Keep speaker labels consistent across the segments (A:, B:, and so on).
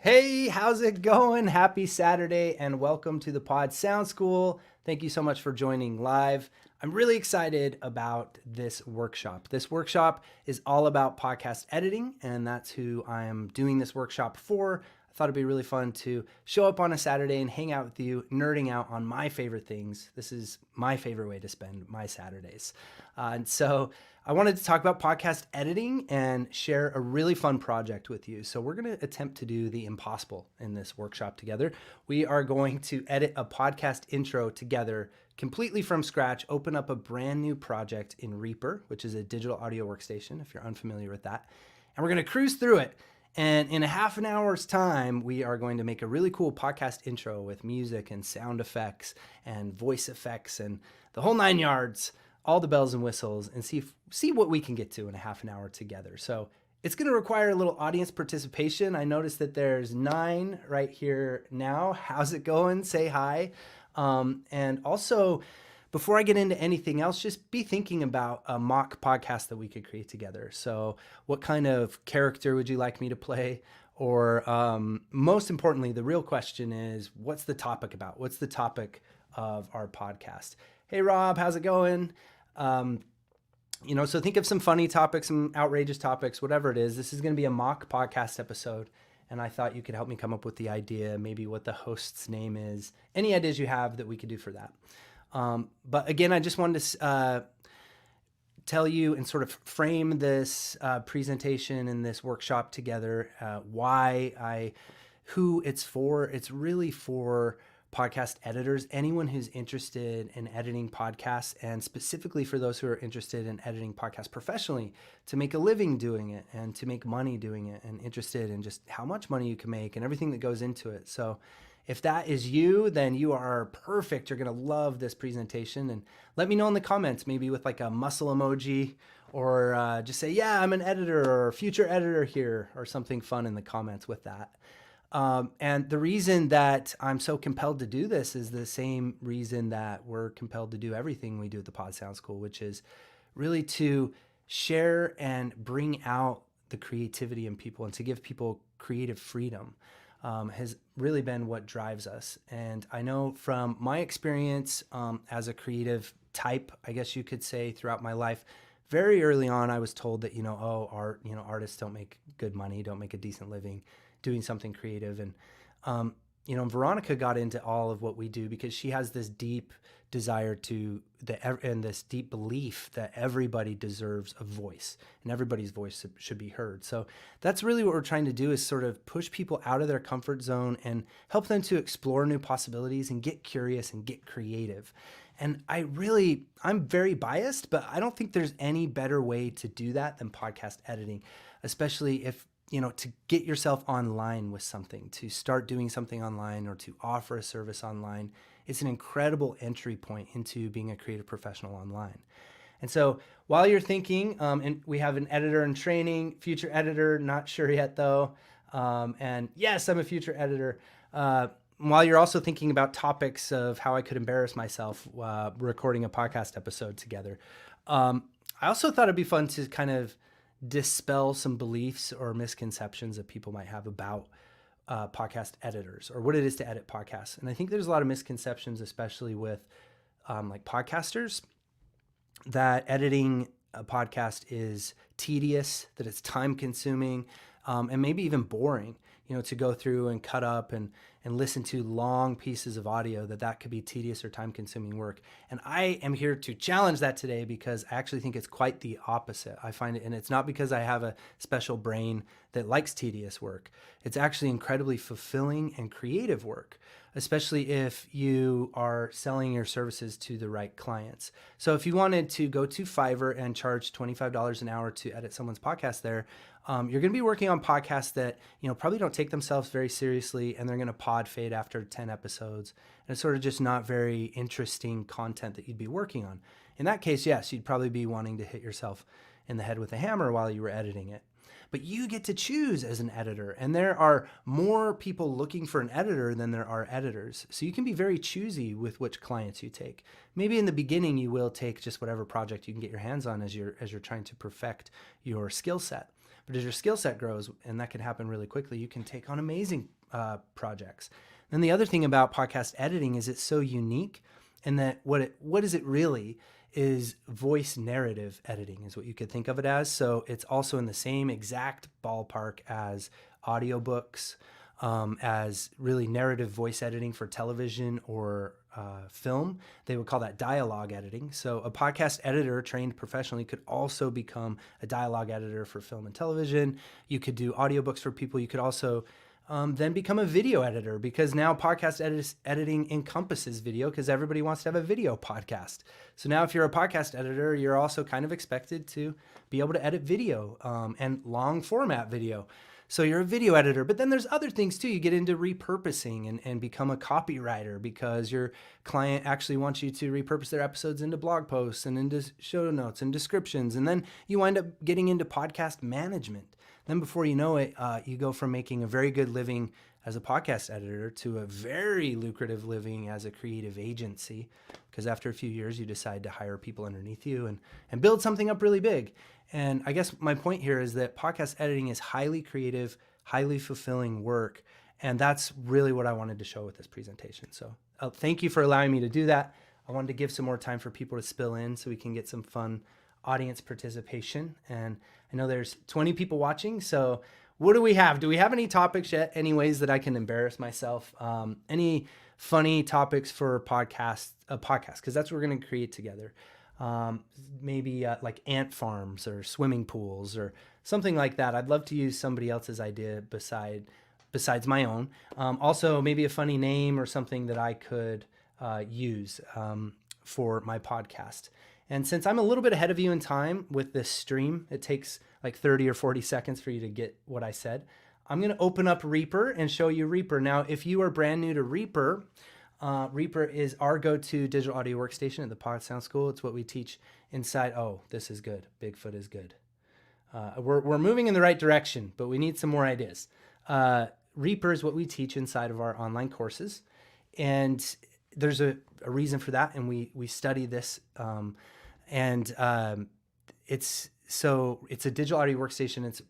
A: Hey, how's it going? Happy Saturday and welcome to the Pod Sound School. Thank you so much for joining live. I'm really excited about this workshop. This workshop is all about podcast editing, and that's who I am doing this workshop for. I thought it'd be really fun to show up on a Saturday and hang out with you, nerding out on my favorite things. This is my favorite way to spend my Saturdays. And so I wanted to talk about podcast editing and share a really fun project with you. So we're going to attempt to do the impossible in this workshop together. We are going to edit a podcast intro together completely from scratch, open up a brand new project in Reaper, which is a digital audio workstation, if you're unfamiliar with that. And we're going to cruise through it. And in a half an hour's time, we are going to make a really cool podcast intro with music and sound effects and voice effects and the whole nine yards, all the bells and whistles, and see what we can get to in a half an hour together. So it's going to require a little audience participation. I noticed that there's 9 right here now. How's it going? Say hi. And also, before I get into anything else, just be thinking about a mock podcast that we could create together. So what kind of character would you like me to play? Or most importantly, the real question is, what's the topic about? What's the topic of our podcast? Hey, Rob, how's it going? So think of some funny topics, some outrageous topics, whatever it is. This is going to be a mock podcast episode. And I thought you could help me come up with the idea, maybe what the host's name is, any ideas you have that we could do for that. But again, I just wanted to tell you and sort of frame this presentation and this workshop together, who it's for. It's really for podcast editors, anyone who's interested in editing podcasts, and specifically for those who are interested in editing podcasts professionally to make a living doing it and to make money doing it, and interested in just how much money you can make and everything that goes into it. So if that is you, then you are perfect. You're going to love this presentation. And let me know in the comments, maybe with like a muscle emoji, or just say, yeah, I'm an editor or future editor here, or something fun in the comments with that. And the reason that I'm so compelled to do this is the same reason that we're compelled to do everything we do at the Pod Sound School, which is really to share and bring out the creativity in people and to give people creative freedom. Has really been what drives us. And I know from my experience as a creative type, I guess you could say, throughout my life, very early on, I was told that, artists don't make good money, don't make a decent living doing something creative. And, Veronica got into all of what we do because she has this deep desire and this deep belief that everybody deserves a voice and everybody's voice should be heard. So that's really what we're trying to do, is sort of push people out of their comfort zone and help them to explore new possibilities and get curious and get creative. And I'm very biased, but I don't think there's any better way to do that than podcast editing, especially if to get yourself online with something, to start doing something online or to offer a service online. It's an incredible entry point into being a creative professional online. And so while you're thinking, and we have an editor in training, future editor, not sure yet though. And yes, I'm a future editor. While you're also thinking about topics of how I could embarrass myself recording a podcast episode together, I also thought it'd be fun to kind of dispel some beliefs or misconceptions that people might have about podcast editors or what it is to edit podcasts. And I think there's a lot of misconceptions, especially with like podcasters, that editing a podcast is tedious, that it's time consuming, and maybe even boring, to go through and cut up and listen to long pieces of audio, that could be tedious or time consuming work. And I am here to challenge that today because I actually think it's quite the opposite. I find it, and it's not because I have a special brain that likes tedious work. It's actually incredibly fulfilling and creative work, especially if you are selling your services to the right clients. So if you wanted to go to Fiverr and charge $25 an hour to edit someone's podcast there, you're going to be working on podcasts that, probably don't take themselves very seriously, and they're going to pod fade after 10 episodes. And it's sort of just not very interesting content that you'd be working on. In that case, yes, you'd probably be wanting to hit yourself in the head with a hammer while you were editing it. But you get to choose as an editor, and there are more people looking for an editor than there are editors. So you can be very choosy with which clients you take. Maybe in the beginning you will take just whatever project you can get your hands on as you're trying to perfect your skill set. But as your skill set grows, and that can happen really quickly, you can take on amazing projects. And the other thing about podcast editing is it's so unique, and that what is it really is voice narrative editing is what you could think of it as. So it's also in the same exact ballpark as audiobooks, as really narrative voice editing for television or film. They would call that dialogue editing. So a podcast editor trained professionally could also become a dialogue editor for film and television. You could do audiobooks for people. You could also then become a video editor, because now podcast editing encompasses video, because everybody wants to have a video podcast. So now if you're a podcast editor, you're also kind of expected to be able to edit video and long format video. So you're a video editor, but then there's other things too. You get into repurposing and become a copywriter, because your client actually wants you to repurpose their episodes into blog posts and into show notes and descriptions. And then you wind up getting into podcast management. Then before you know it, you go from making a very good living as a podcast editor to a very lucrative living as a creative agency, because after a few years, you decide to hire people underneath you and build something up really big. And I guess my point here is that podcast editing is highly creative, highly fulfilling work. And that's really what I wanted to show with this presentation. So thank you for allowing me to do that. I wanted to give some more time for people to spill in so we can get some fun audience participation. And I know there's 20 people watching. So what do we have? Do we have any topics yet? Any ways that I can embarrass myself? Any funny topics for a podcast? Because that's what we're going to create together. Maybe like ant farms or swimming pools or something like that. I'd love to use somebody else's idea besides my own. Also, maybe a funny name or something that I could use for my podcast. And since I'm a little bit ahead of you in time with this stream, it takes like 30 or 40 seconds for you to get what I said. I'm going to open up Reaper and show you Reaper. Now, if you are brand new to Reaper, Reaper is our go-to digital audio workstation at the Pod Sound School. It's what we teach inside. Oh, this is good. Bigfoot is good. We're moving in the right direction, but we need some more ideas. Reaper is what we teach inside of our online courses. And there's a reason for that. And we study this. It's a digital audio workstation. It's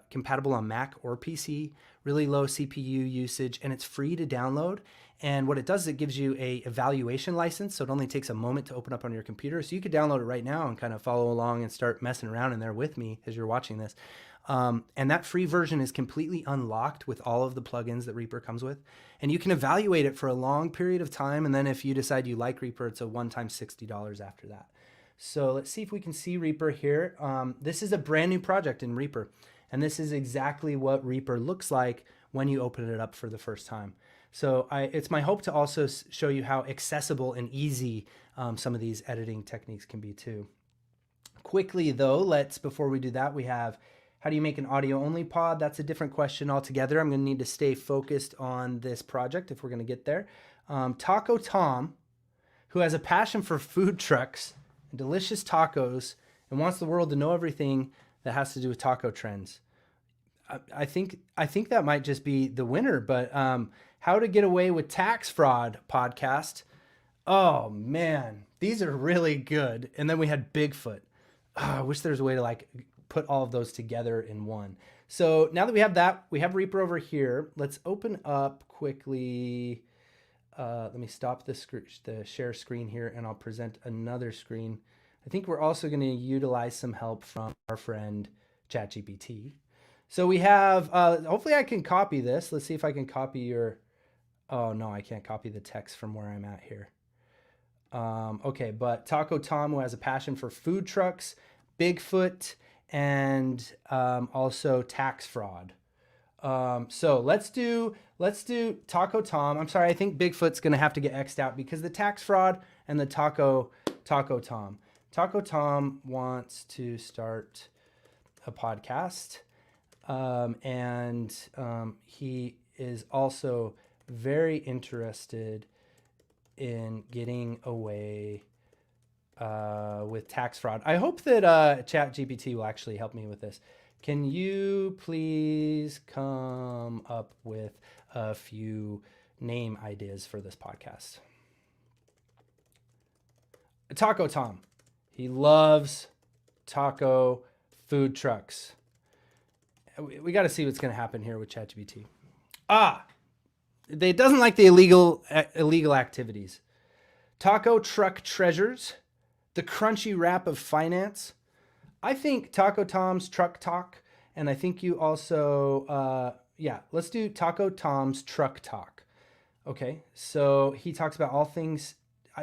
A: compatible on Mac or PC, really low CPU usage, and it's free to download. And what it does is it gives you a evaluation license. So it only takes a moment to open up on your computer. So you could download it right now and kind of follow along and start messing around in there with me as you're watching this. And that free version is completely unlocked with all of the plugins that Reaper comes with. And you can evaluate it for a long period of time. And then if you decide you like Reaper, it's a one-time $60 after that. So let's see if we can see Reaper here. This is a brand new project in Reaper. And this is exactly what Reaper looks like when you open it up for the first time. So it's my hope to also show you how accessible and easy some of these editing techniques can be too. Quickly though, before we do that, we have, how do you make an audio only pod? That's a different question altogether. I'm going to need to stay focused on this project if we're going to get there. Taco Tom, who has a passion for food trucks and delicious tacos and wants the world to know everything that has to do with taco trends. I think that might just be the winner, but How to Get Away with Tax Fraud podcast. Oh man, these are really good. And then we had Bigfoot. Oh, I wish there's a way to put all of those together in one. So now that we have that, we have Reaper over here. Let's open up quickly. Let me stop the share screen here and I'll present another screen. I think we're also going to utilize some help from our friend ChatGPT. So we have, hopefully I can copy this. Let's see if I can copy your, oh no, I can't copy the text from where I'm at here. Okay, but Taco Tom, who has a passion for food trucks, Bigfoot, and also tax fraud. So let's do Taco Tom. I'm sorry, I think Bigfoot's gonna have to get X'd out because the tax fraud and the Taco Tom. Taco Tom wants to start a podcast, and he is also very interested in getting away with tax fraud. I hope that ChatGPT will actually help me with this. Can you please come up with a few name ideas for this podcast? Taco Tom. He loves taco food trucks. we got to see what's going to happen here with ChatGPT. It doesn't like the illegal activities. Taco truck treasures, the crunchy wrap of finance. I think Taco Tom's Truck Talk, and I think you also, let's do Taco Tom's Truck Talk. Okay, so he talks about all things.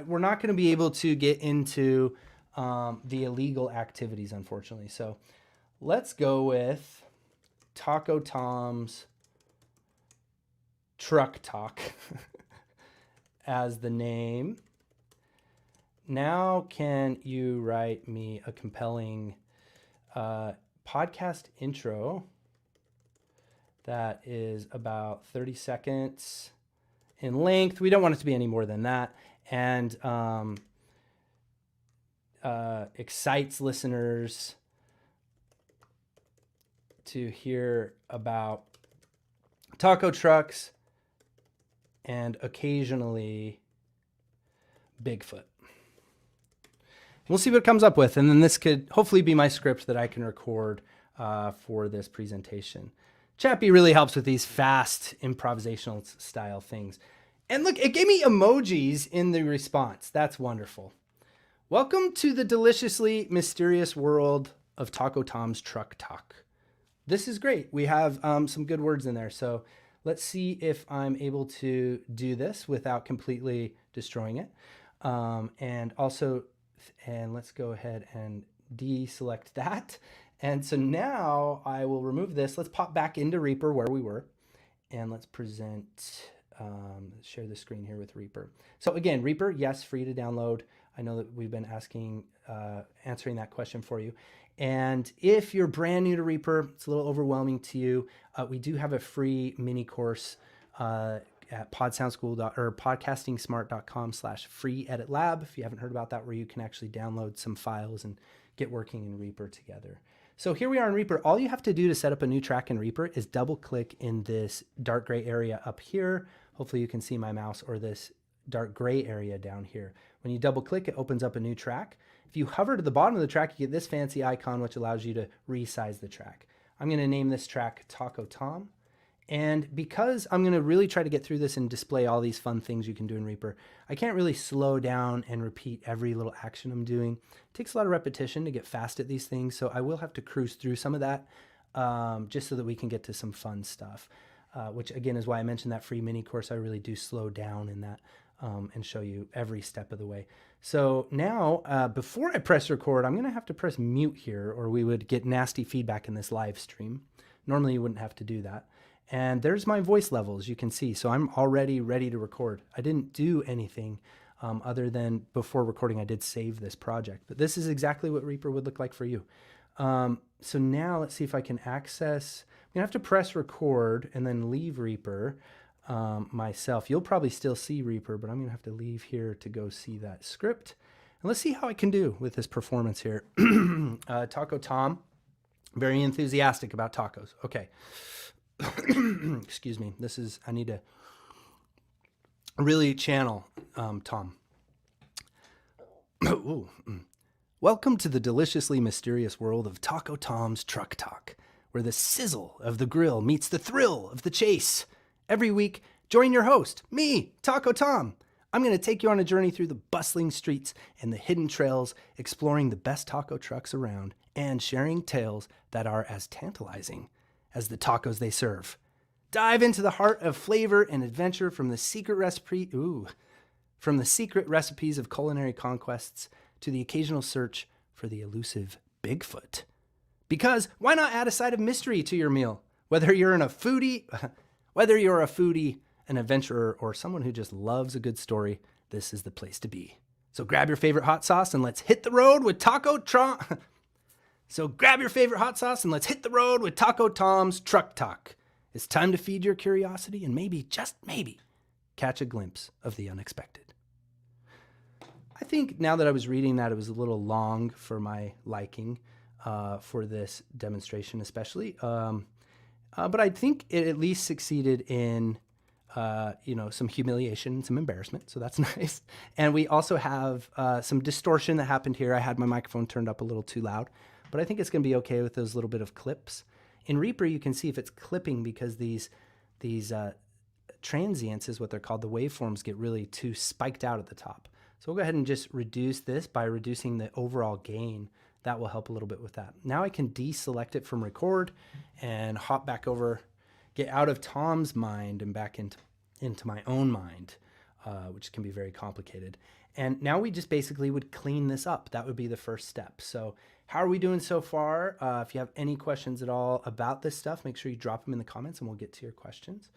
A: We're not going to be able to get into the illegal activities, unfortunately. So let's go with Taco Tom's Truck Talk as the name. Now, can you write me a compelling podcast intro that is about 30 seconds in length? We don't want it to be any more than that. And excites listeners to hear about taco trucks and occasionally Bigfoot. We'll see what it comes up with. And then this could hopefully be my script that I can record for this presentation. Chappie really helps with these fast improvisational style things. And look, it gave me emojis in the response. That's wonderful. Welcome to the deliciously mysterious world of Taco Tom's Truck Talk. This is great. We have some good words in there. So let's see if I'm able to do this without completely destroying it. And let's go ahead and deselect that. And so now I will remove this. Let's pop back into Reaper where we were. And let's share the screen here with Reaper. So again, Reaper, yes, free to download. I know that we've been answering that question for you. And if you're brand new to Reaper, it's a little overwhelming to you, we do have a free mini course at podcastingsmart.com/free edit lab. If you haven't heard about that, where you can actually download some files and get working in Reaper together. So here we are in Reaper. All you have to do to set up a new track in Reaper is double click in this dark gray area up here. Hopefully you can see my mouse, or this dark gray area down here. When you double click, it opens up a new track. If you hover to the bottom of the track, you get this fancy icon, which allows you to resize the track. I'm going to name this track Taco Tom. And because I'm going to really try to get through this and display all these fun things you can do in Reaper, I can't really slow down and repeat every little action I'm doing. It takes a lot of repetition to get fast at these things, so I will have to cruise through some of that just so that we can get to some fun stuff, which again is why I mentioned that free mini course. I really do slow down in that and show you every step of the way. So now, before I press record, I'm going to have to press mute here, or we would get nasty feedback in this live stream. Normally you wouldn't have to do that. And there's my voice levels, you can see. So I'm already ready to record. I didn't do anything other than before recording, I did save this project. But this is exactly what Reaper would look like for you. So now let's see if I can access. I'm going to have to press record and then leave Reaper myself. You'll probably still see Reaper, but I'm going to have to leave here to go see that script. And let's see how I can do with this performance here. Taco Tom, very enthusiastic about tacos. Okay. Excuse me. I need to really channel Tom. Ooh. Welcome to the deliciously mysterious world of Taco Tom's Truck Talk, where the sizzle of the grill meets the thrill of the chase. Every week, join your host, me, Taco Tom. I'm going to take you on a journey through the bustling streets and the hidden trails, exploring the best taco trucks around and sharing tales that are as tantalizing as the tacos they serve. Dive into the heart of flavor and adventure from the secret recipes of culinary conquests to the occasional search for the elusive Bigfoot. Because why not add a side of mystery to your meal? Whether you're a foodie, an adventurer, or someone who just loves a good story, this is the place to be. So grab your favorite hot sauce and let's hit the road with Taco Tom's Truck Talk. It's time to feed your curiosity and maybe, just maybe, catch a glimpse of the unexpected. I think now that I was reading that, it was a little long for my liking for this demonstration especially. But I think it at least succeeded in some humiliation, some embarrassment. So that's nice. And we also have some distortion that happened here. I had my microphone turned up a little too loud. But I think it's going to be okay with those little bit of clips. In Reaper, you can see if it's clipping because these transients is what they're called. The waveforms get really too spiked out at the top. So we'll go ahead and just reduce this by reducing the overall gain. That will help a little bit with that. Now I can deselect it from record and hop back over, get out of Tom's mind and back into my own mind, which can be very complicated. And now we just basically would clean this up. That would be the first step. So how are we doing so far? If you have any questions at all about this stuff, make sure you drop them in the comments and we'll get to your questions.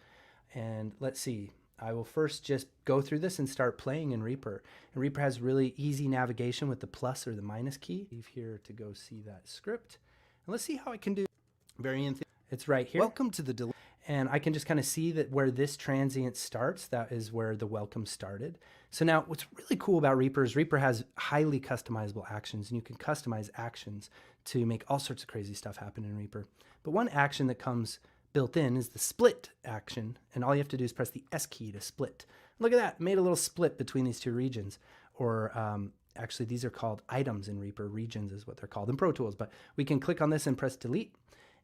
A: And let's see. I will first just go through this and start playing in Reaper. And Reaper has really easy navigation with the plus or the minus key. Leave here to go see that script. And let's see how I can do it's right here. Welcome to the and I can just kind of see that where this transient starts, that is where the welcome started. So now what's really cool about Reaper is Reaper has highly customizable actions, and you can customize actions to make all sorts of crazy stuff happen in Reaper. But one action that comes built in is the split action, and all you have to do is press the S key to split. Look at that, made a little split between these two regions. Or actually these are called items in Reaper. Regions is what they're called in Pro Tools, but we can click on this and press delete.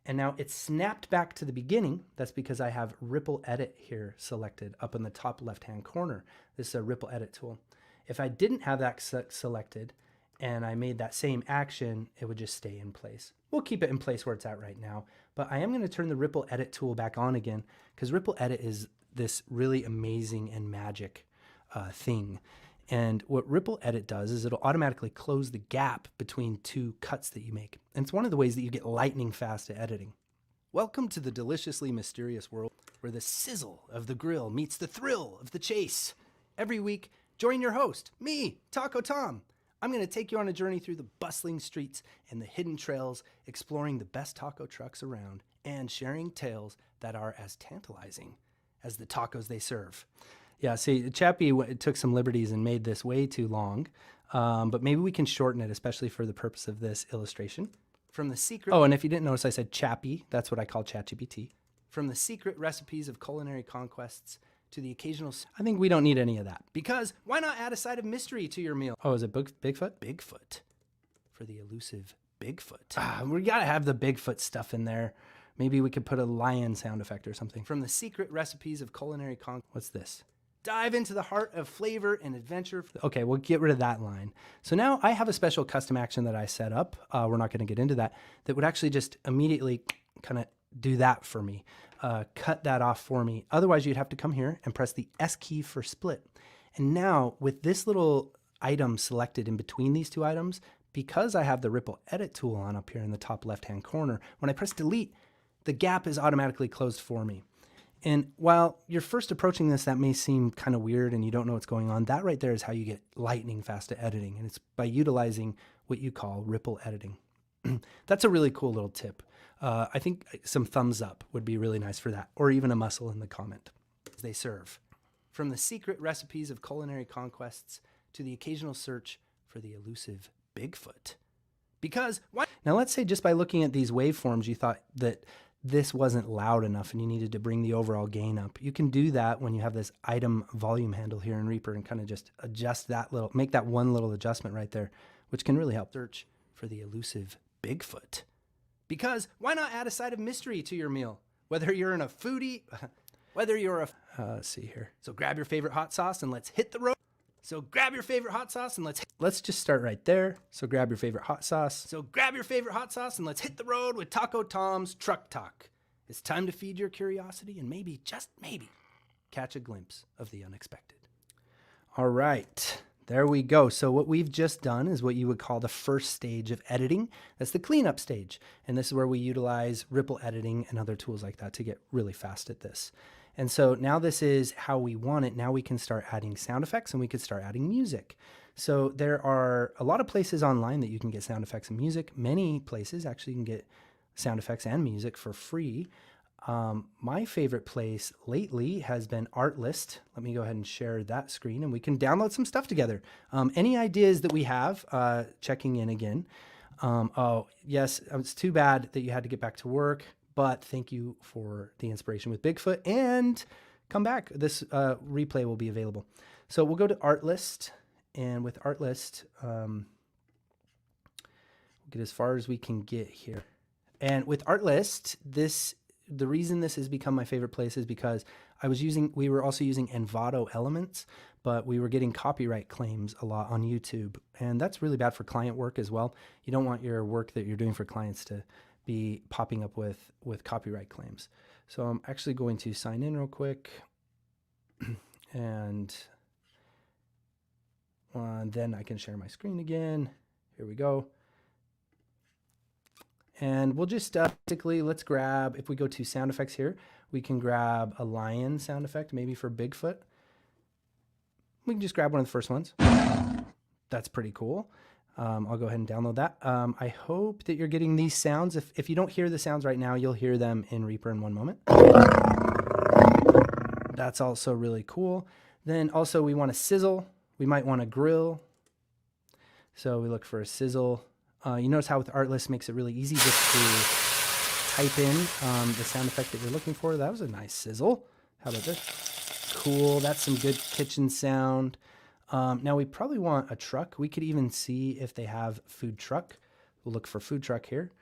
A: And now it's snapped back to the beginning. That's because I have Ripple Edit here selected up in the top left-hand corner. This is a Ripple Edit tool. If I didn't have that selected and I made that same action, it would just stay in place. We'll keep it in place where it's at right now, but I am going to turn the Ripple Edit tool back on again because Ripple Edit is this really amazing and magic thing. And what Ripple Edit does is it'll automatically close the gap between two cuts that you make. And it's one of the ways that you get lightning fast at editing. Welcome to the deliciously mysterious world where the sizzle of the grill meets the thrill of the chase. Every week, join your host, me, Taco Tom. I'm going to take you on a journey through the bustling streets and the hidden trails, exploring the best taco trucks around and sharing tales that are as tantalizing as the tacos they serve. Yeah, see, Chappie took some liberties and made this way too long, but maybe we can shorten it, especially for the purpose of this illustration. From the secret... Oh, and if you didn't notice, I said Chappie. That's what I call ChatGPT. From the secret recipes of culinary conquests to the occasional... I think we don't need any of that, because why not add a side of mystery to your meal? Oh, is it Bigfoot? Bigfoot. For the elusive Bigfoot. We got to have the Bigfoot stuff in there. Maybe we could put a lion sound effect or something. From the secret recipes of culinary conquest... What's this? Dive into the heart of flavor and adventure. Okay, we'll get rid of that line. So now I have a special custom action that I set up. We're not going to get into that. That would actually just immediately kind of do that for me. Cut that off for me. Otherwise, you'd have to come here and press the S key for split. And now with this little item selected in between these two items, because I have the Ripple Edit tool on up here in the top left-hand corner, when I press delete, the gap is automatically closed for me. And while you're first approaching this, that may seem kind of weird and you don't know what's going on. That right there is how you get lightning fast at editing. And it's by utilizing what you call ripple editing. That's a really cool little tip. I think some thumbs up would be really nice for that, or even a muscle in the comment. They serve. From the secret recipes of culinary conquests to the occasional search for the elusive Bigfoot. Because why? Now let's say just by looking at these waveforms, you thought that this wasn't loud enough and you needed to bring the overall gain up. You can do that when you have this item volume handle here in Reaper and kind of just adjust that little, make that one little adjustment right there, which can really help. Search for the elusive Bigfoot. Because why not add a side of mystery to your meal? Whether you're in a foodie, whether you're a... let's see here. So grab your favorite hot sauce and let's hit the road. So grab your favorite hot sauce and let's just start right there. So grab your favorite hot sauce. So grab your favorite hot sauce and let's hit the road with Taco Tom's Truck Talk. It's time to feed your curiosity and maybe, just maybe, catch a glimpse of the unexpected. All right, there we go. So what we've just done is what you would call the first stage of editing. That's the cleanup stage. And this is where we utilize ripple editing and other tools like that to get really fast at this. And so now this is how we want it. Now we can start adding sound effects and we could start adding music. So there are a lot of places online that you can get sound effects and music. Many places actually you can get sound effects and music for free. My favorite place lately has been Artlist. Let me go ahead and share that screen and we can download some stuff together. Any ideas that we have, checking in again. Oh, yes, it's too bad that you had to get back to work. But thank you for the inspiration with Bigfoot and come back. This replay will be available. So we'll go to Artlist, and with Artlist, we'll get as far as we can get here. And with Artlist, the reason this has become my favorite place is because we were also using Envato elements, but we were getting copyright claims a lot on YouTube. And that's really bad for client work as well. You don't want your work that you're doing for clients to be popping up with copyright claims. So I'm actually going to sign in real quick. And then I can share my screen again. Here we go. And we'll just basically, let's grab, if we go to sound effects here, we can grab a lion sound effect, maybe for Bigfoot. We can just grab one of the first ones. That's pretty cool. I'll go ahead and download that. I hope that you're getting these sounds. If you don't hear the sounds right now, you'll hear them in Reaper in one moment. That's also really cool. Then also we want a sizzle. We might want a grill. So we look for a sizzle. You notice how with Artlist makes it really easy just to type in the sound effect that you're looking for. That was a nice sizzle. How about this? Cool. That's some good kitchen sound. Now we probably want a truck. We could even see if they have food truck. We'll look for food truck here.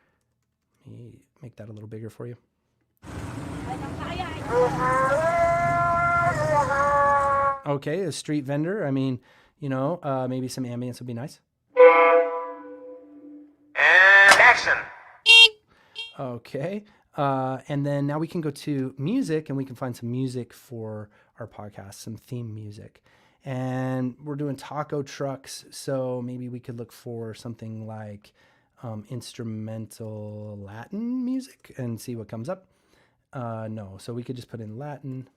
A: Let me make that a little bigger for you. Okay, a street vendor. I mean, you know, maybe some ambience would be nice.
B: And action.
A: Okay. And then now we can go to music and we can find some music for our podcast, some theme music. And we're doing taco trucks. So maybe we could look for something like instrumental Latin music and see what comes up. No, so we could just put in Latin.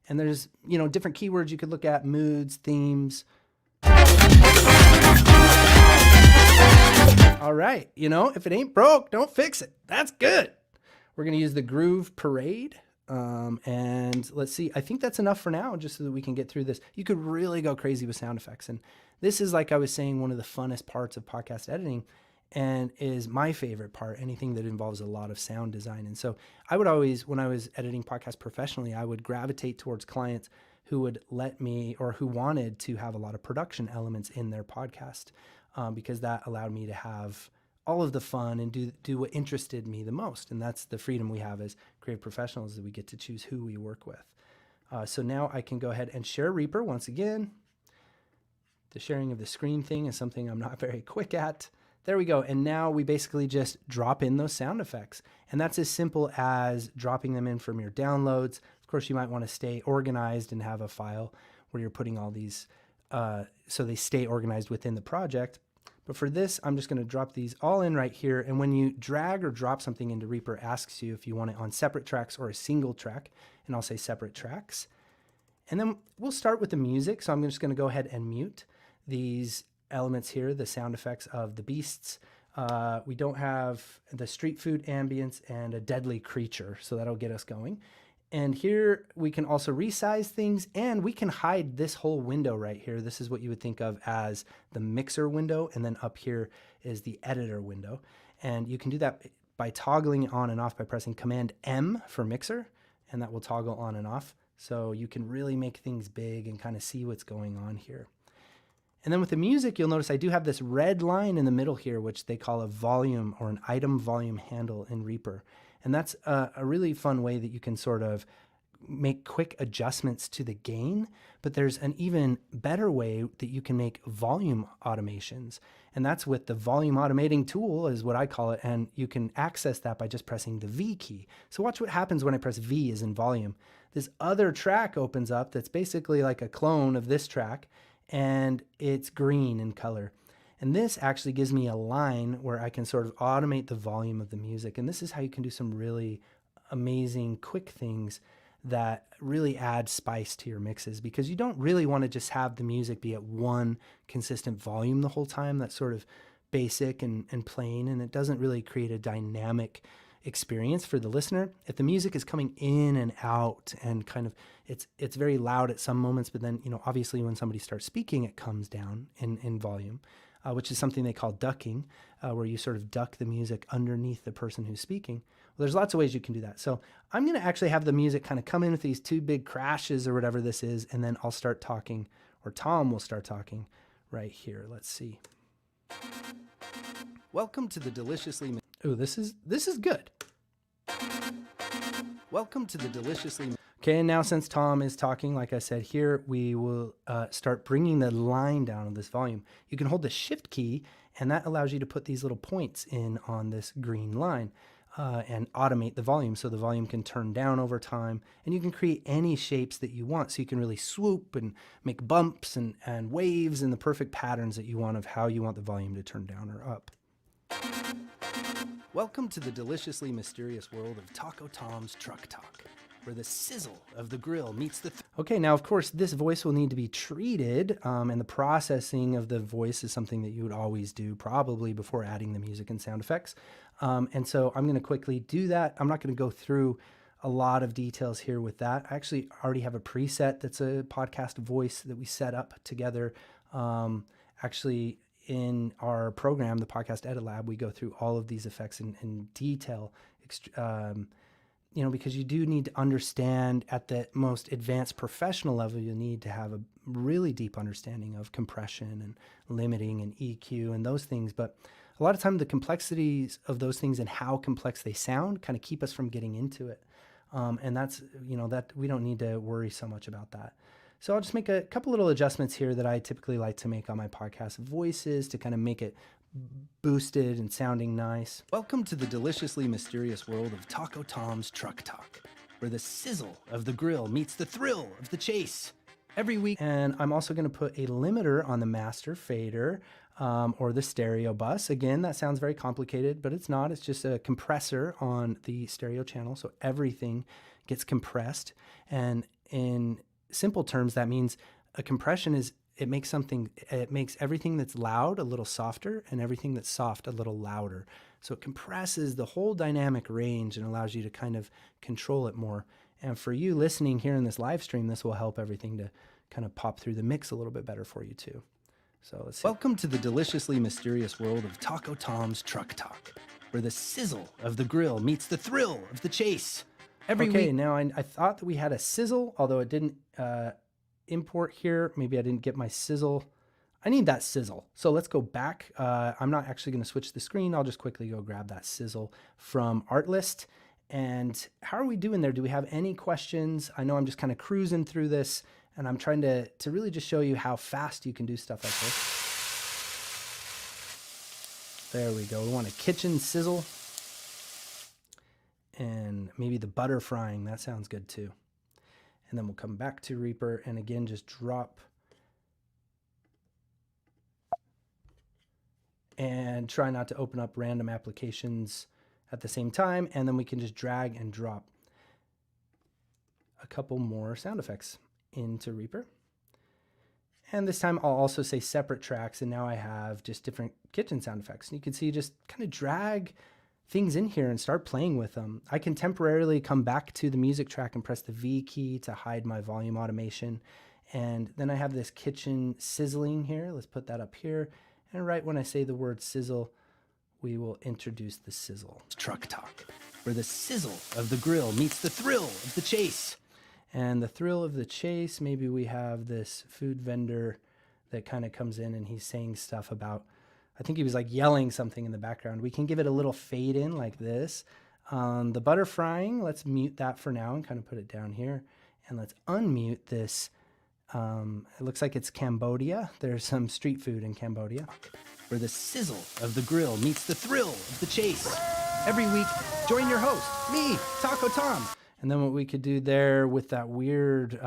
A: And there's, you know, different keywords you could look at, moods, themes. All right, you know, if it ain't broke, don't fix it. That's good. We're going to use the Groove Parade. And let's see, I think that's enough for now, just so that we can get through this. You could really go crazy with sound effects. And this is, like I was saying, one of the funnest parts of podcast editing and is my favorite part, anything that involves a lot of sound design. And so I would always, when I was editing podcasts professionally, I would gravitate towards clients who would let me, or who wanted to have a lot of production elements in their podcast, because that allowed me to have all of the fun and do what interested me the most. And that's the freedom we have as creative professionals, that we get to choose who we work with. So now I can go ahead and share Reaper once again. The sharing of the screen thing is something I'm not very quick at. There we go. And now we basically just drop in those sound effects. And that's as simple as dropping them in from your downloads. Of course, you might want to stay organized and have a file where you're putting all these so they stay organized within the project. But for this, I'm just going to drop these all in right here. And when you drag or drop something into Reaper, it asks you if you want it on separate tracks or a single track. And I'll say separate tracks. And then we'll start with the music. So I'm just going to go ahead and mute these elements here, the sound effects of the beasts. We don't have the street food ambience and a deadly creature, so that'll get us going. And here we can also resize things, and we can hide this whole window right here. This is what you would think of as the mixer window, and then up here is the editor window. And you can do that by toggling on and off by pressing Command M for mixer, and that will toggle on and off. So you can really make things big and kind of see what's going on here. And then with the music, you'll notice I do have this red line in the middle here, which they call a volume or an item volume handle in Reaper. And that's a really fun way that you can sort of make quick adjustments to the gain, but there's an even better way that you can make volume automations. And that's with the volume automating tool is what I call it. And you can access that by just pressing the V key. So watch what happens when I press V as in volume. This other track opens up that's basically like a clone of this track, and it's green in color. And this actually gives me a line where I can sort of automate the volume of the music. And this is how you can do some really amazing quick things that really add spice to your mixes, because you don't really want to just have the music be at one consistent volume the whole time. That's sort of basic and plain, and it doesn't really create a dynamic experience for the listener. If the music is coming in and out and kind of it's very loud at some moments, but then, you know, obviously when somebody starts speaking, it comes down in volume, which is something they call ducking, where you sort of duck the music underneath the person who's speaking. Well, there's lots of ways you can do that. So I'm going to actually have the music kind of come in with these two big crashes or whatever this is, and then I'll start talking, or Tom will start talking right here. Let's see. Welcome to the deliciously... Ooh, this is good. Welcome to the deliciously... Okay, and now since Tom is talking, like I said here, we will start bringing the line down of this volume. You can hold the shift key, and that allows you to put these little points in on this green line and automate the volume so the volume can turn down over time. And you can create any shapes that you want, so you can really swoop and make bumps and waves and the perfect patterns that you want of how you want the volume to turn down or up. Welcome to the deliciously mysterious world of Taco Tom's Truck Talk, where the sizzle of the grill meets the... Okay, now of course this voice will need to be treated, and the processing of the voice is something that you would always do probably before adding the music and sound effects. And so I'm going to quickly do that. I'm not going to go through a lot of details here with that. I actually already have a preset that's a podcast voice that we set up together. Actually, in our program, the Podcast Edit Lab, we go through all of these effects in detail, because you do need to understand at the most advanced professional level, you need to have a really deep understanding of compression and limiting and EQ and those things. But a lot of time the complexities of those things and how complex they sound kind of keep us from getting into it. And that's, that we don't need to worry so much about that. So I'll just make a couple little adjustments here that I typically like to make on my podcast voices to kind of make it boosted and sounding nice. Welcome to the deliciously mysterious world of Taco Tom's Truck Talk, where the sizzle of the grill meets the thrill of the chase every week. And I'm also going to put a limiter on the master fader or the stereo bus. Again, that sounds very complicated, but it's not. It's just a compressor on the stereo channel, so everything gets compressed. And in simple terms, that means a compression is it makes everything that's loud a little softer and everything that's soft a little louder. So it compresses the whole dynamic range and allows you to kind of control it more. And for you listening here in this live stream, this will help everything to kind of pop through the mix a little bit better for you too. So let's see. Welcome to the deliciously mysterious world of Taco Tom's Truck Talk, where the sizzle of the grill meets the thrill of the chase every week. Okay, now I thought that we had a sizzle, although it didn't import here. Maybe I didn't get my sizzle. I need that sizzle. So let's go back. I'm not actually going to switch the screen. I'll just quickly go grab that sizzle from Artlist. And how are we doing there? Do we have any questions? I know I'm just kind of cruising through this, and I'm trying to really just show you how fast you can do stuff like this. There we go. We want a kitchen sizzle. And maybe the butter frying. That sounds good too. And then we'll come back to Reaper and again, just drop and try not to open up random applications at the same time. And then we can just drag and drop a couple more sound effects into Reaper. And this time I'll also say separate tracks. And now I have just different kitchen sound effects. And you can see just kind of drag things in here and start playing with them. I can temporarily come back to the music track and press the V key to hide my volume automation. And then I have this kitchen sizzling here. Let's put that up here. And right when I say the word sizzle, we will introduce the sizzle. Truck Talk, where the sizzle of the grill meets the thrill of the chase. And the thrill of the chase, maybe we have this food vendor that kind of comes in and he's saying stuff about, I think he was like yelling something in the background. We can give it a little fade in like this. The butter frying, let's mute that for now and kind of put it down here. And let's unmute this. It looks like it's Cambodia. There's some street food in Cambodia. Where the sizzle of the grill meets the thrill of the chase. Every week, join your host, me, Taco Tom. And then what we could do there with that weird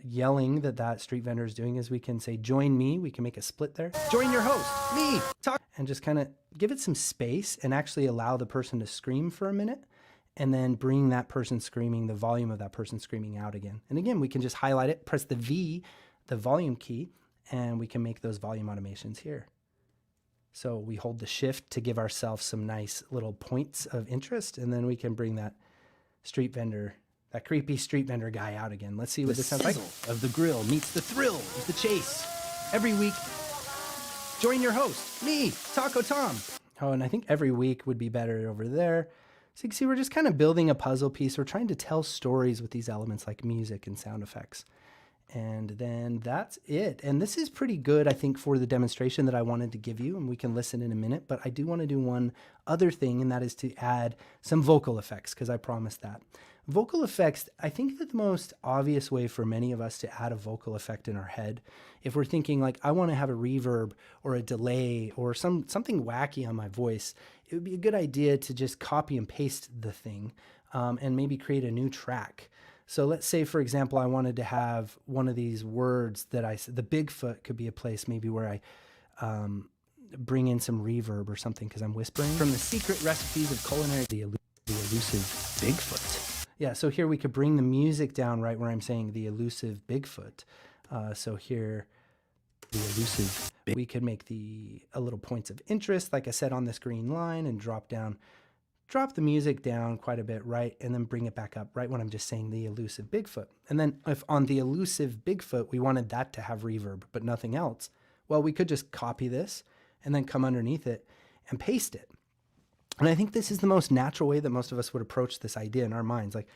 A: yelling that street vendor is doing is we can say, join me. We can make a split there. Join your host, me, Taco. And just kind of give it some space and actually allow the person to scream for a minute. And then bring that person screaming, the volume of that person screaming out again. And again, we can just highlight it, press the V, the volume key, and we can make those volume automations here. So we hold the shift to give ourselves some nice little points of interest. And then we can bring that street vendor, that creepy street vendor guy out again. Let's see what this sounds like. The sizzle of the grill meets the thrill of the chase. Every week, join your host, me, Taco Tom. Oh, and I think every week would be better over there. So you can see we're just kind of building a puzzle piece. We're trying to tell stories with these elements like music and sound effects. And then that's it. And this is pretty good, I think, for the demonstration that I wanted to give you, and we can listen in a minute. But I do want to do one other thing, and that is to add some vocal effects, because I promised that. Vocal effects, I think that the most obvious way for many of us to add a vocal effect in our head, if we're thinking like, I want to have a reverb or a delay or something wacky on my voice, it would be a good idea to just copy and paste the thing and maybe create a new track. So let's say, for example, I wanted to have one of these words that the Bigfoot could be a place maybe where I bring in some reverb or something because I'm whispering. From the secret recipes of culinary, the elusive Bigfoot. Yeah, so here we could bring the music down right where I'm saying the elusive Bigfoot. So here, the elusive, we could make a little points of interest, like I said, on this green line and drop the music down quite a bit, right? And then bring it back up right when I'm just saying the elusive Bigfoot. And then if on the elusive Bigfoot, we wanted that to have reverb, but nothing else, well, we could just copy this and then come underneath it and paste it. And I think this is the most natural way that most of us would approach this idea in our minds. Like,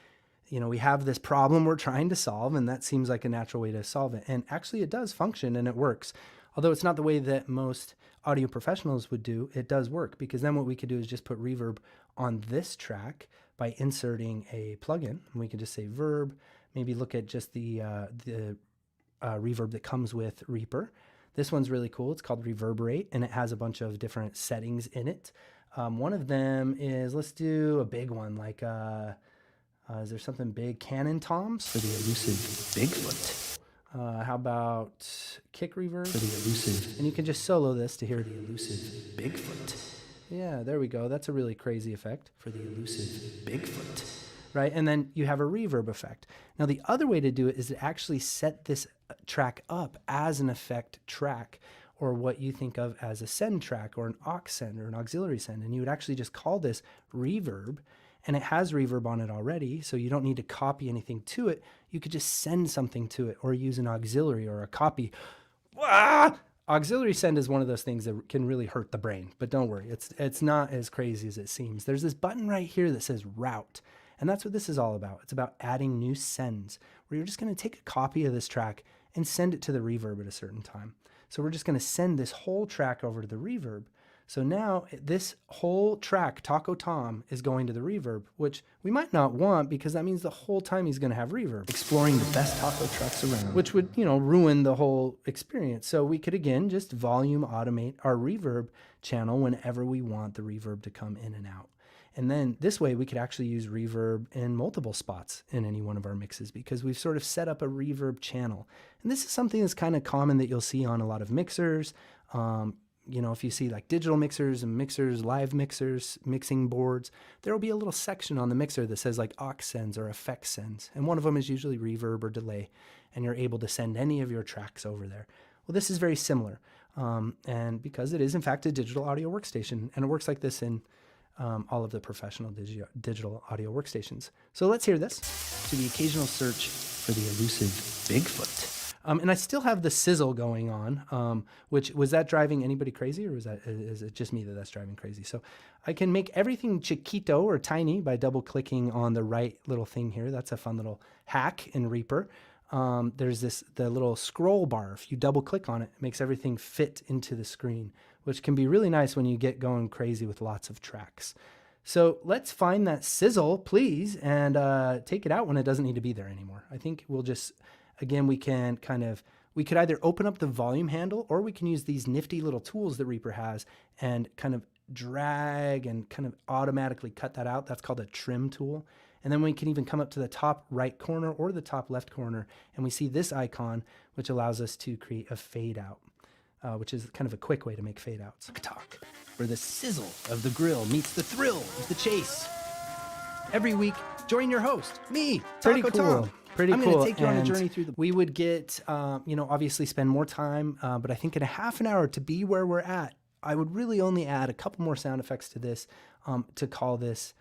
A: we have this problem we're trying to solve, and that seems like a natural way to solve it. And actually it does function and it works. Although it's not the way that most audio professionals would do, it does work, because then what we could do is just put reverb on this track by inserting a plugin. And we can just say verb, maybe look at just the reverb that comes with Reaper. This one's really cool. It's called Reverberate, and it has a bunch of different settings in it. One of them is, let's do a big one, like, is there something big? Cannon toms for the elusive Bigfoot. How about kick reverb for the elusive? And you can just solo this to hear the elusive Bigfoot. Yeah, there we go. That's a really crazy effect for the elusive Bigfoot, right? And then you have a reverb effect. Now, the other way to do it is to actually set this track up as an effect track, or what you think of as a send track or an aux send or an auxiliary send. And you would actually just call this reverb, and it has reverb on it already, so you don't need to copy anything to it. You could just send something to it or use an auxiliary or a copy. Ah! Auxiliary send is one of those things that can really hurt the brain, but don't worry, it's not as crazy as it seems. There's this button right here that says route, and that's what this is all about. It's about adding new sends, where you're just going to take a copy of this track and send it to the reverb at a certain time. So we're just going to send this whole track over to the reverb. So now this whole track, Taco Tom, is going to the reverb, which we might not want, because that means the whole time he's going to have reverb, exploring the best taco trucks around, which would, ruin the whole experience. So we could, again, just volume automate our reverb channel whenever we want the reverb to come in and out. And then this way we could actually use reverb in multiple spots in any one of our mixes, because we've sort of set up a reverb channel. And this is something that's kind of common that you'll see on a lot of mixers. If you see like digital mixers and mixers, live mixers, mixing boards, there will be a little section on the mixer that says like aux sends or effect sends. And one of them is usually reverb or delay, and you're able to send any of your tracks over there. Well, this is very similar. And because it is in fact a digital audio workstation, and it works like this in all of the professional digital audio workstations. So let's hear this. To the occasional search for the elusive Bigfoot. And I still have the sizzle going on, which, was that driving anybody crazy, or is it just me that's driving crazy? So I can make everything chiquito or tiny by double clicking on the right little thing here. That's a fun little hack in Reaper. There's the little scroll bar. If you double click on it, it makes everything fit into the screen, which can be really nice when you get going crazy with lots of tracks. So let's find that sizzle, please, and take it out when it doesn't need to be there anymore. I think we'll just, again, we could either open up the volume handle, or we can use these nifty little tools that Reaper has and kind of drag and kind of automatically cut that out. That's called a trim tool. And then we can even come up to the top right corner or the top left corner, and we see this icon, which allows us to create a fade out, which is kind of a quick way to make fade outs. Talk, where the sizzle of the grill meets the thrill of the chase. Every week, join your host, me, Taco Tom. Pretty cool. I'm going to take you on a journey through we would get, obviously spend more time, but I think in a half an hour to be where we're at, I would really only add a couple more sound effects to this, to call this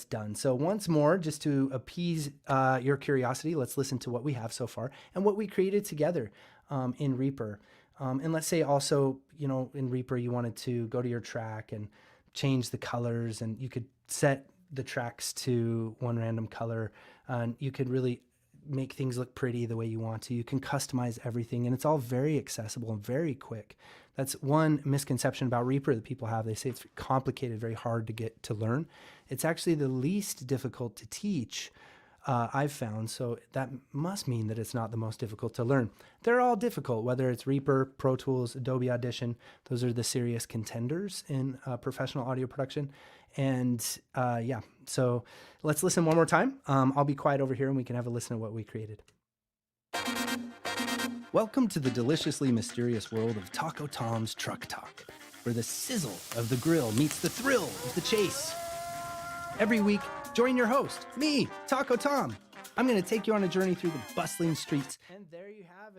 A: done. So once more, just to appease your curiosity, let's listen to what we have so far and what we created together in Reaper. And let's say also, in Reaper, you wanted to go to your track and change the colors, and you could set the tracks to one random color, and you could really make things look pretty the way you want to. You can customize everything, and it's all very accessible and very quick. That's one misconception about Reaper that people have. They say it's complicated, very hard to get to learn. It's actually the least difficult to teach, I've found. So that must mean that it's not the most difficult to learn. They're all difficult, whether it's Reaper, Pro Tools, Adobe Audition. Those are the serious contenders in professional audio production. And yeah, so let's listen one more time. I'll be quiet over here and we can have a listen to what we created. Welcome to the deliciously mysterious world of Taco Tom's Truck Talk, where the sizzle of the grill meets the thrill of the chase. Every week, join your host, me, Taco Tom. I'm going to take you on a journey through the bustling streets. And there you have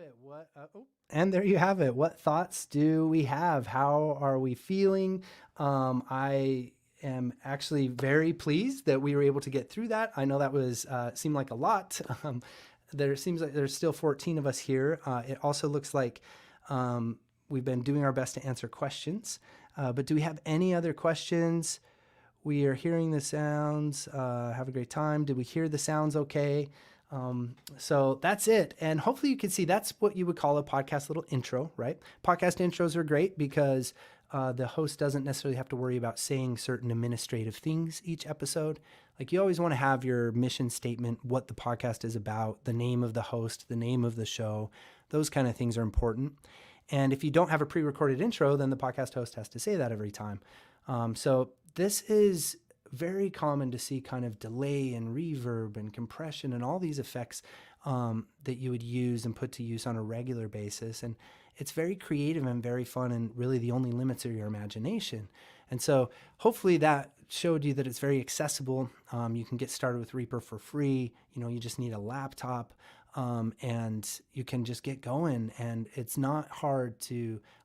A: it. What thoughts do we have? How are we feeling? I am actually very pleased that we were able to get through that. I know that was seemed like a lot. There seems like there's still 14 of us here. It also looks like we've been doing our best to answer questions. But do we have any other questions? We are hearing the sounds. Have a great time. Did we hear the sounds okay? So that's it. And hopefully you can see that's what you would call a podcast little intro, right? Podcast intros are great because the host doesn't necessarily have to worry about saying certain administrative things each episode. Like you always want to have your mission statement, what the podcast is about, the name of the host, the name of the show. Those kind of things are important. And if you don't have a pre-recorded intro, then the podcast host has to say that every time. So this is very common to see kind of delay and reverb and compression and all these effects that you would use and put to use on a regular basis. And it's very creative and very fun, and really the only limits are your imagination. And so hopefully that showed you that it's very accessible. You can get started with Reaper for free. You just need a laptop and you can just get going. And it's not hard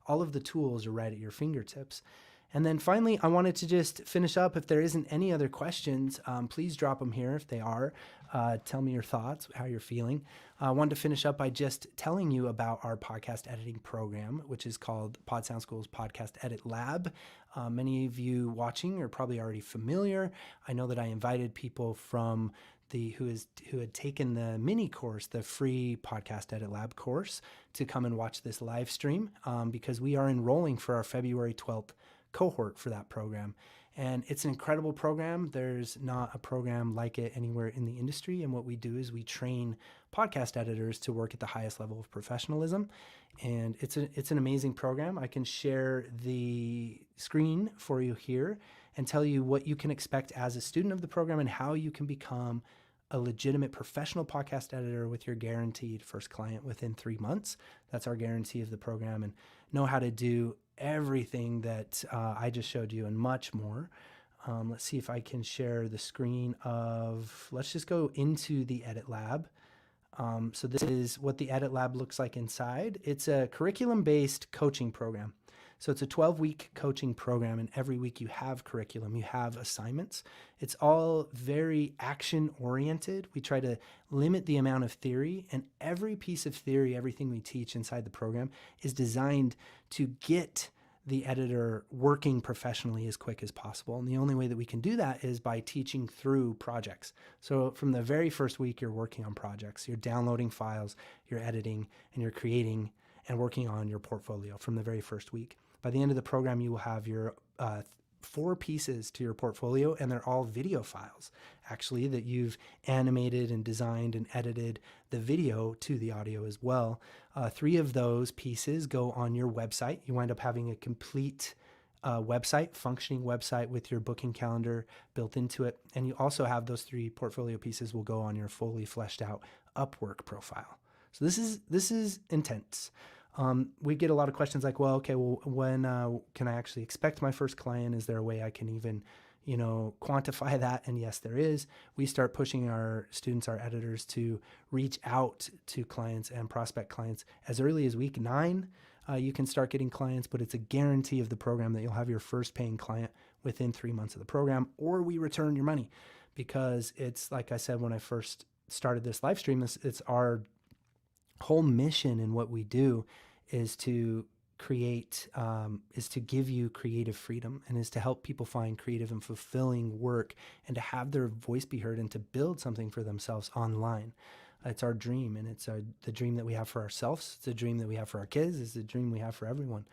A: all of the tools are right at your fingertips. And then finally, I wanted to just finish up. If there isn't any other questions, please drop them here. If they are, tell me your thoughts, how you're feeling. I wanted to finish up by just telling you about our podcast editing program, which is called Pod Sound School's Podcast Edit Lab. Many of you watching are probably already familiar. I know that I invited people from who had taken the mini course, the free Podcast Edit Lab course, to come and watch this live stream because we are enrolling for our February 12th cohort for that program. And it's an incredible program. There's not a program like it anywhere in the industry. And what we do is we train podcast editors to work at the highest level of professionalism. And it's an amazing program. I can share the screen for you here and tell you what you can expect as a student of the program and how you can become a legitimate professional podcast editor with your guaranteed first client within 3 months. That's our guarantee of the program, and know how to do everything that I just showed you and much more. Let's see if I can share the screen let's just go into the Edit Lab. So this is what the Edit Lab looks like inside. It's a curriculum-based coaching program. So it's a 12-week coaching program, and every week you have curriculum, you have assignments. It's all very action-oriented. We try to limit the amount of theory, and every piece of theory, everything we teach inside the program is designed to get the editor working professionally as quick as possible. And the only way that we can do that is by teaching through projects. So from the very first week, you're working on projects. You're downloading files, you're editing, and you're creating and working on your portfolio from the very first week. By the end of the program, you will have your 4 pieces to your portfolio, and they're all video files, actually, that you've animated and designed and edited the video to the audio as well. 3 of those pieces go on your website. You wind up having a complete website, functioning website with your booking calendar built into it. And you also have those 3 portfolio pieces will go on your fully fleshed out Upwork profile. So this is intense. We get a lot of questions like, well, okay, well, when can I actually expect my first client? Is there a way I can even, quantify that? And yes, there is. We start pushing our students, our editors, to reach out to clients and prospect clients as early as week 9. You can start getting clients, but it's a guarantee of the program that you'll have your first paying client within 3 months of the program, or we return your money, because it's like I said when I first started this live stream, it's our whole mission in what we do is to create, is to give you creative freedom, and is to help people find creative and fulfilling work, and to have their voice be heard, and to build something for themselves online. It's our dream, and it's the dream that we have for ourselves. It's a dream that we have for our kids. It's a dream we have for everyone.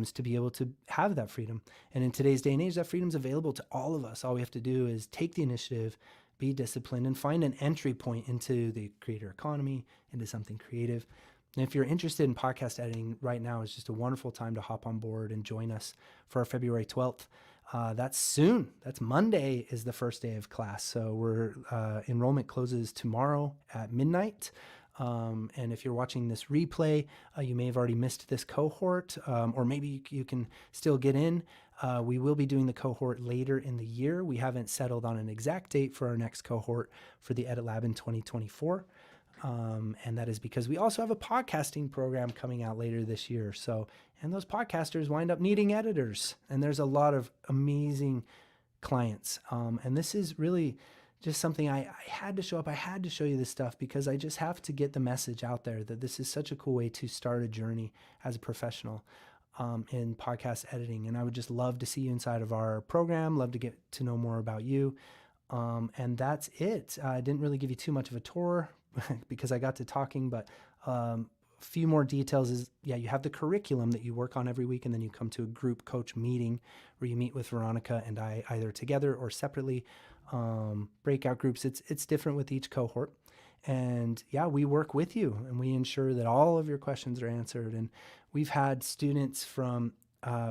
A: Is to be able to have that freedom. And in today's day and age, that freedom is available to all of us. All we have to do is take the initiative, be disciplined, and find an entry point into the creator economy, into something creative. And if you're interested in podcast editing, right now is just a wonderful time to hop on board and join us for our February 12th. That's soon. That's Monday is the first day of class. So enrollment closes tomorrow at midnight. And if you're watching this replay, you may have already missed this cohort, or maybe you can still get in. We will be doing the cohort later in the year. We haven't settled on an exact date for our next cohort for the Edit Lab in 2024. And that is because we also have a podcasting program coming out later this year. And those podcasters wind up needing editors, and there's a lot of amazing clients. And this is really just something I had to show up. I had to show you this stuff because I just have to get the message out there that this is such a cool way to start a journey as a professional in podcast editing. And I would just love to see you inside of our program, love to get to know more about you. And that's it. I didn't really give you too much of a tour because I got to talking, but a few more details is, you have the curriculum that you work on every week, and then you come to a group coach meeting where you meet with Veronica and I either together or separately, breakout groups. It's different with each cohort. And we work with you and we ensure that all of your questions are answered. And we've had students from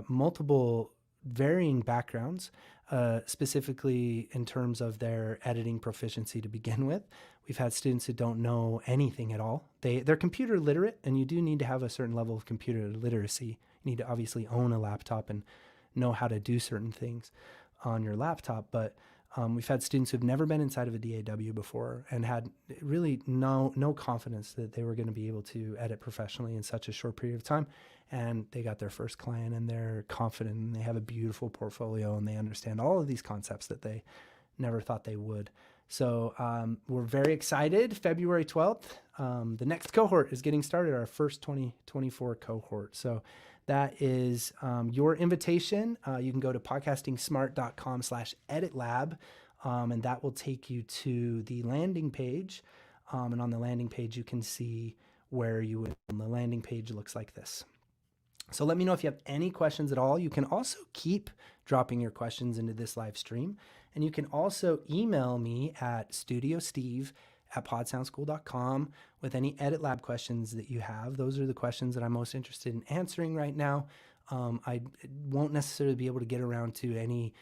A: multiple varying backgrounds, specifically in terms of their editing proficiency to begin with. We've had students who don't know anything at all. They're computer literate, and you do need to have a certain level of computer literacy. You need to obviously own a laptop and know how to do certain things on your laptop. But we've had students who've never been inside of a DAW before and had really no confidence that they were going to be able to edit professionally in such a short period of time. And they got their first client, and they're confident, and they have a beautiful portfolio, and they understand all of these concepts that they never thought they would. So we're very excited. February 12th, the next cohort is getting started, our first 2024 cohort. So that is your invitation. You can go to podcastingsmart.com/editlab, and that will take you to the landing page. And on the landing page, you can see where you would. The landing page looks like this. So let me know if you have any questions at all. You can also keep dropping your questions into this live stream. And you can also email me at studiosteve@podsoundschool.com with any Edit Lab questions that you have. Those are the questions that I'm most interested in answering right now. I won't necessarily be able to get around to any,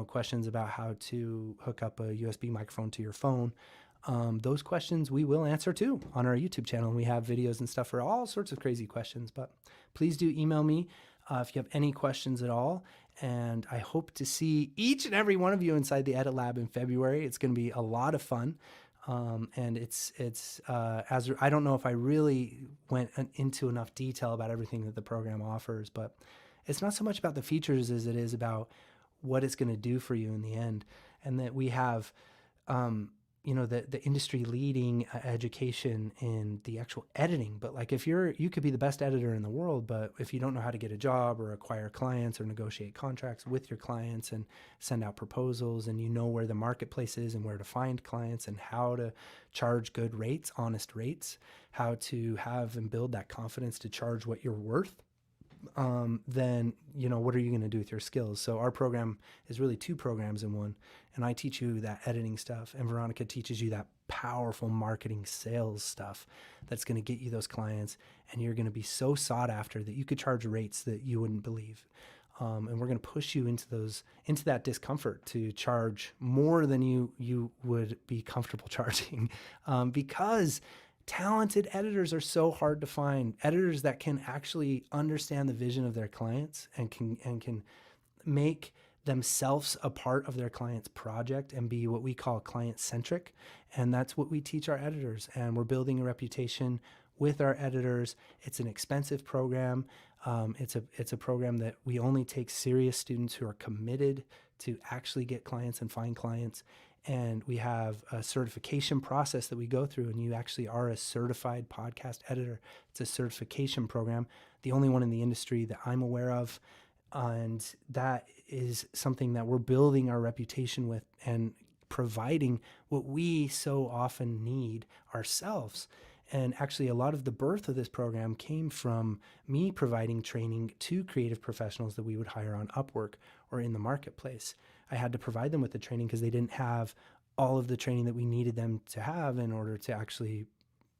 A: questions about how to hook up a USB microphone to your phone. Those questions we will answer too on our YouTube channel. We have videos and stuff for all sorts of crazy questions, but please do email me if you have any questions at all. And I hope to see each and every one of you inside the Edit Lab in February. It's going to be a lot of fun. And it's as I don't know if I really went into enough detail about everything that the program offers, but it's not so much about the features as it is about what it's going to do for you in the end. And that we have, the industry leading education in the actual editing. But like you could be the best editor in the world, but if you don't know how to get a job or acquire clients or negotiate contracts with your clients and send out proposals, and you know where the marketplace is and where to find clients and how to charge good rates, honest rates, how to have and build that confidence to charge what you're worth, then, what are you going to do with your skills? So our program is really two programs in one. And I teach you that editing stuff, and Veronica teaches you that powerful marketing sales stuff that's going to get you those clients. And you're going to be so sought after that you could charge rates that you wouldn't believe. And we're going to push you into that discomfort to charge more than you would be comfortable charging, because talented editors are so hard to find. Editors that can actually understand the vision of their clients and can make themselves a part of their client's project and be what we call client-centric. And that's what we teach our editors. And we're building a reputation with our editors. It's an expensive program. It's a program that we only take serious students who are committed to actually get clients and find clients. And we have a certification process that we go through, and you actually are a certified podcast editor. It's a certification program, the only one in the industry that I'm aware of. And that is something that we're building our reputation with and providing what we so often need ourselves. And actually, a lot of the birth of this program came from me providing training to creative professionals that we would hire on Upwork or in the marketplace. I had to provide them with the training because they didn't have all of the training that we needed them to have in order to actually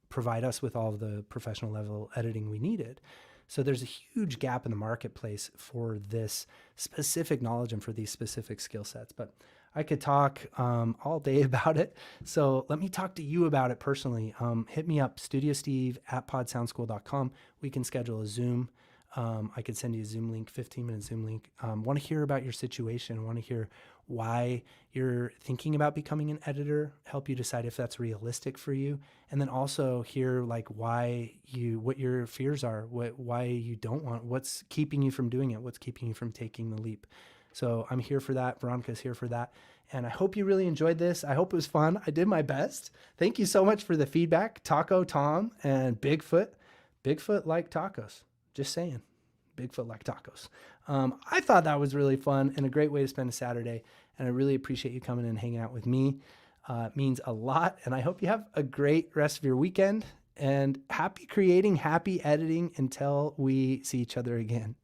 A: provide us with all of the professional level editing we needed. So there's a huge gap in the marketplace for this specific knowledge and for these specific skill sets. But I could talk all day about it. So let me talk to you about it personally. Hit me up, studiosteve@podsoundschool.com. We can schedule a Zoom. I could send you a Zoom link, 15-minute Zoom link. Want to hear about your situation, want to hear why you're thinking about becoming an editor, help you decide if that's realistic for you, and then also hear like what your fears are, why you don't want, what's keeping you from doing it, what's keeping you from taking the leap. So I'm here for that. Veronica's here for that. And I hope you really enjoyed this. I hope it was fun. I did my best. Thank you so much for the feedback. Taco Tom and Bigfoot. Bigfoot like tacos. Just saying. Bigfoot like tacos. I thought that was really fun and a great way to spend a Saturday. And I really appreciate you coming and hanging out with me. It means a lot. And I hope you have a great rest of your weekend. And happy creating, happy editing until we see each other again.